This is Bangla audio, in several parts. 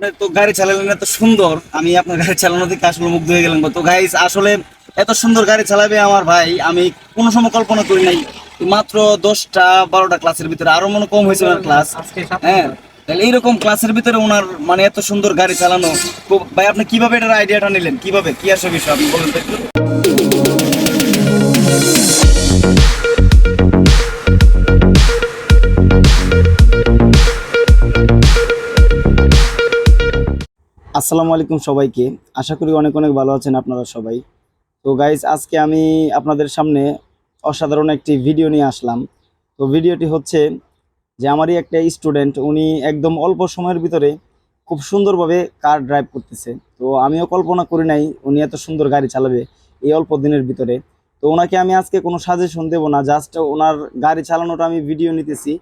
আপনি তো গাড়ি চালালেন এত সুন্দর, আমি আপনার গাড়ি চালানো থেকে আসলে মুগ্ধ হয়ে গেলাম। তো গাইস আসলে এত সুন্দর গাড়ি চালাবে আমার ভাই আমি কোনো সময় কল্পনা করি নাই। মাত্র 10টা 12টা ক্লাসের ভিতরে, আরো মনে কম হয়েছে ওনার ক্লাস। হ্যাঁ, তাহলে এইরকম ক্লাসের ভিতরে ওনার মানে এত সুন্দর গাড়ি চালানো, তো ভাই আপনি কিভাবে এটার আইডিয়াটা নিলেন, কিভাবে কি আসে বিষয় আপনি বলেন তো একটু। আসসালামু আলাইকুম সবাইকে, আশা করি অনেক অনেক ভালো আছেন আপনারা সবাই। তো গাইজ আজকে আমি আপনাদের সামনে অসাধারণ একটি ভিডিও নিয়ে আসলাম। তো ভিডিওটি হচ্ছে যে আমারই একটা স্টুডেন্ট, উনি একদম অল্প সময়ের ভিতরে খুব সুন্দরভাবে কার ড্রাইভ করতেছে। তো আমিও কল্পনা করি নাই উনি এত সুন্দর গাড়ি চালাবে এই অল্প দিনের ভিতরে। তো ওনাকে আমি আজকে কোনো সাজেশন দেবো না, জাস্ট ওনার গাড়ি চালানোটা আমি ভিডিও নিতেছি।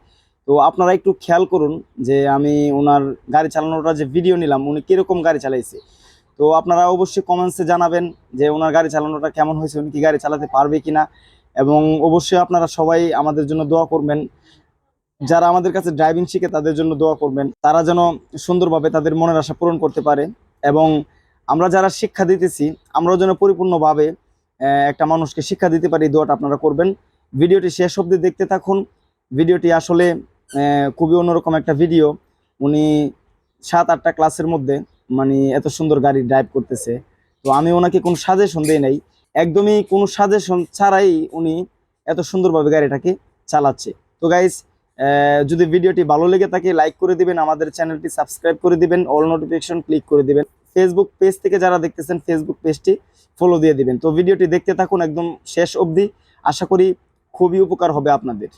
তো আপনারা একটু খেয়াল করুন যে আমি ওনার গাড়ি চালানোটা যে ভিডিও নিলাম, উনি কীরকম গাড়ি চালাইছে। তো আপনারা অবশ্যই কমেন্টসে জানাবেন যে ওনার গাড়ি চালানোটা কেমন হয়েছে, উনি কি গাড়ি চালাতে পারবে কিনা। এবং অবশ্যই আপনারা সবাই আমাদের জন্য দোয়া করবেন, যারা আমাদের কাছে ড্রাইভিং শিখে তাদের জন্য দোয়া করবেন, তারা যেন সুন্দরভাবে তাদের মনের আশা পূরণ করতে পারে। এবং আমরা যারা শিক্ষা দিতেছি, আমরাও যেন পরিপূর্ণভাবে একটা মানুষকে শিক্ষা দিতে পারি, দোয়াটা আপনারা করবেন। ভিডিওটি শেষ অবধি দেখতে থাকুন। ভিডিওটি আসলে খুবই অন্যরকম একটা ভিডিও। উনি 7-8টা ক্লাসের মধ্যে মানে এত সুন্দর গাড়ি ড্রাইভ করতেছে। তো আমি ওনাকে কোনো সাজেশন দিই নাই, একদমই কোনো সাজেশন ছাড়াই উনি এত সুন্দরভাবে গাড়িটাকে চালাচ্ছে। তো গাইস, যদি ভিডিওটি ভালো লেগে থাকে লাইক করে দিবেন, আমাদের চ্যানেলটি সাবস্ক্রাইব করে দিবেন, অল নোটিফিকেশন ক্লিক করে দিবেন। ফেসবুক পেজ থেকে যারা দেখতেছেন ফেসবুক পেজটি ফলো দিয়ে দিবেন। তো ভিডিওটি দেখতে থাকুন একদম শেষ অবধি, আশা করি খুবই উপকার হবে আপনাদের।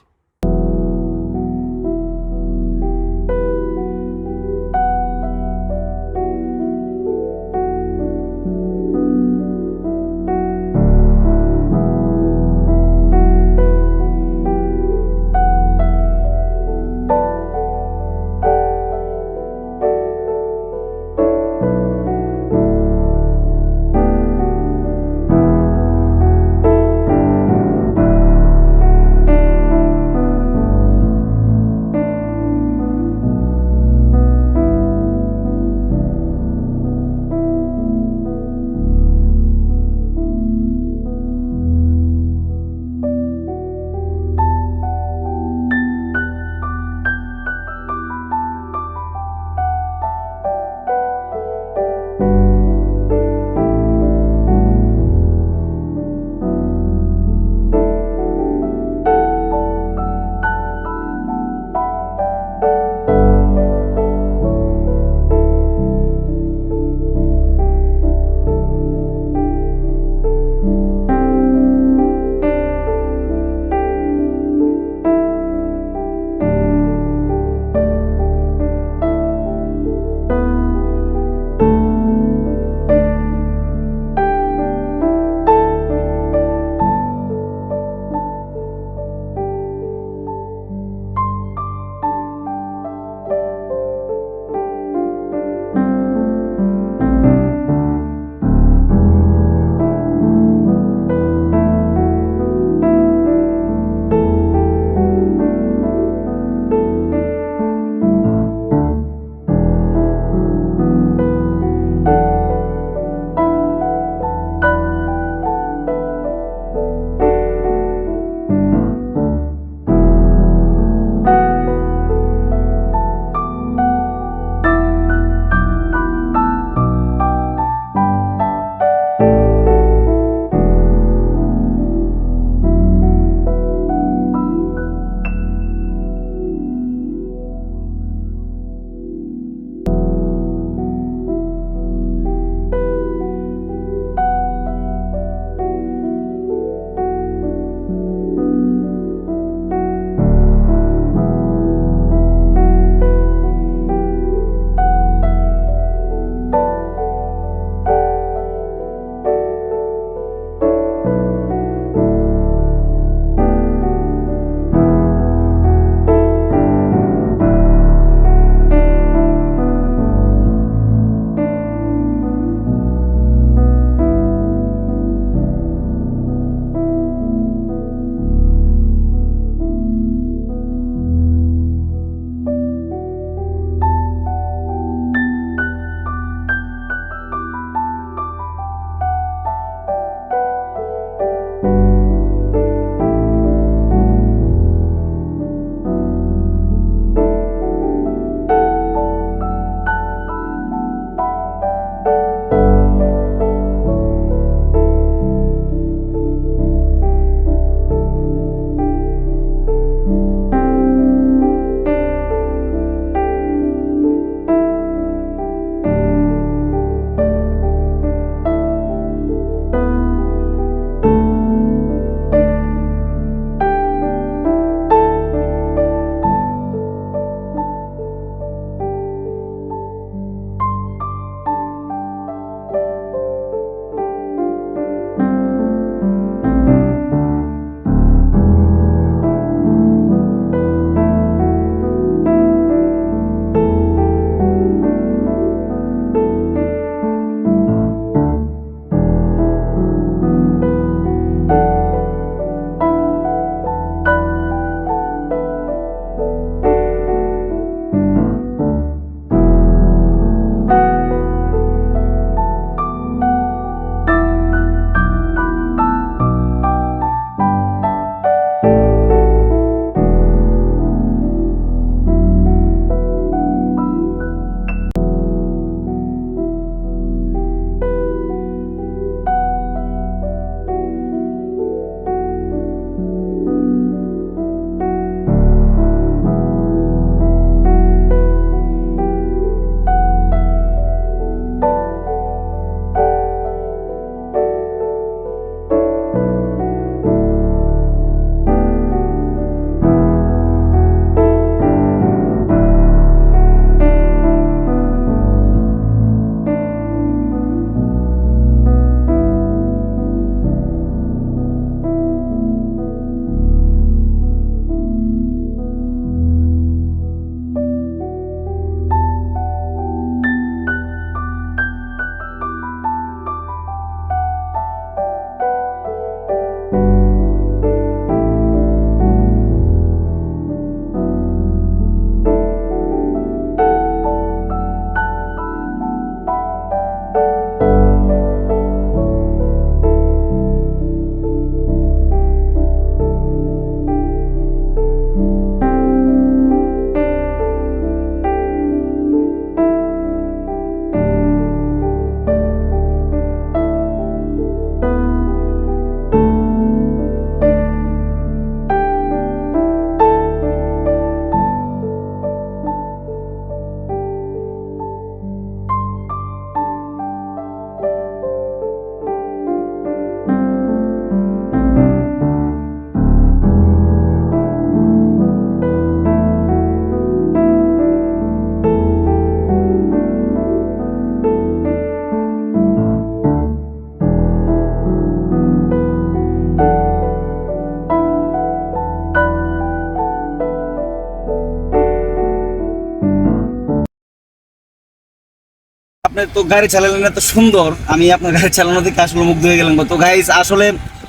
আপনি তো গাড়ি চালালেন এত সুন্দর, আমি আপনার গাড়ি চালানো দেখে আসলে মুগ্ধ হয়ে গেলাম। তো গাইস আসলে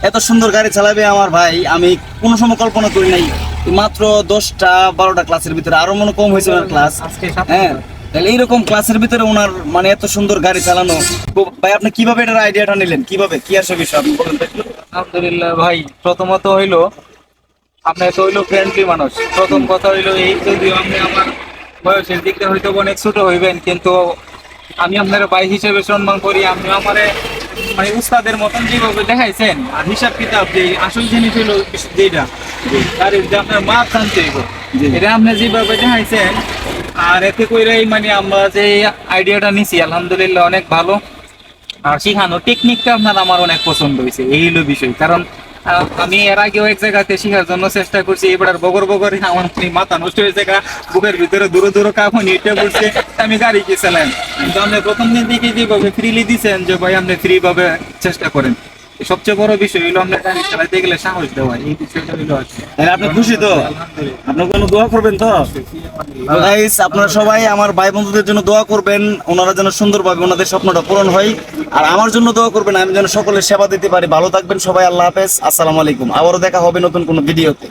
এত সুন্দর গাড়ি চালাবে আমার ভাই, আমি কোনো সময় কল্পনা করি নাই। মাত্র 10টা 12টা ক্লাসের ভিতরে, আরো মনে কম হয়েছে ওনার ক্লাস। হ্যাঁ, তাহলে এইরকম ক্লাসের ভিতরে ওনার মানে এত সুন্দর গাড়ি চালানো। তো ভাই আপনি কিভাবে এটার আইডিয়াটা নিলেন, কিভাবে কি আসে বিষয় আপনি বলেন তো একটু? আলহামদুলিল্লাহ ভাই, প্রথমত হইলো আপনার তো হইলো ফ্রেন্ডলি মানুষ। প্রথম কথা হইলো এই, যদিও আপনি আমার বয়সের দিক দিয়ে হয়তো অনেক ছোট হইবেন, কিন্তু আমি আপনার ভাই হিসেবে সম্মান করি। আপনি আমারে মানে উস্তাদের মতন যেভাবে দেখাইছেন, আর হিসাব কিতাব যে আসল জিনিস হইলো যেটা গাড়ির যে আপনার মাপ জানতে হইব, এটা আপনি যেভাবে দেখাইছেন, আর এতে কইরাই মানে আমরা যে আইডিয়াটা নিছি আলহামদুলিল্লাহ অনেক ভালো। আর শিখানো টেকনিকটা আপনার আমার অনেক পছন্দ হয়েছে, এই হলো বিষয়। কারণ আমি এর আগেও এক জায়গাতে শেখার জন্য চেষ্টা করছি, এবার বগর বগরে আমার মাথা নষ্ট হয়েছে, বুকের ভিতরে দূরে দূরে কাঁপুনি এটা করছে, আমি গাড়ি গেছিলাম। কিন্তু আপনি প্রথম দিন থেকে যেভাবে ফ্রিলি দিচ্ছেন যে ভাই আপনি ফ্রি ভাবে চেষ্টা করেন, সবচেয়ে বড় বিষয় হলো আপনার গাড়ি চালাতে গেলে সাহস দেওয়া, এই বিষয়টা হলো আছে। তাহলে আপনি খুশি তো? আলহামদুলিল্লাহ। আপনার কোনো দোয়া করবেন তো? গাইস আপনারা সবাই আমার ভাই বন্ধুদের জন্য দোয়া করবেন, ওনারা যেন সুন্দরভাবে ওনাদের স্বপ্নটা পূরণ হয়। আর আমার জন্য দোয়া করবেন, আমি যেন সকলের সেবা দিতে পারি। ভালো থাকবেন সবাই, আল্লাহ হাফেজ, আসসালামু আলাইকুম। আবারও দেখা হবে নতুন কোনো ভিডিওতে।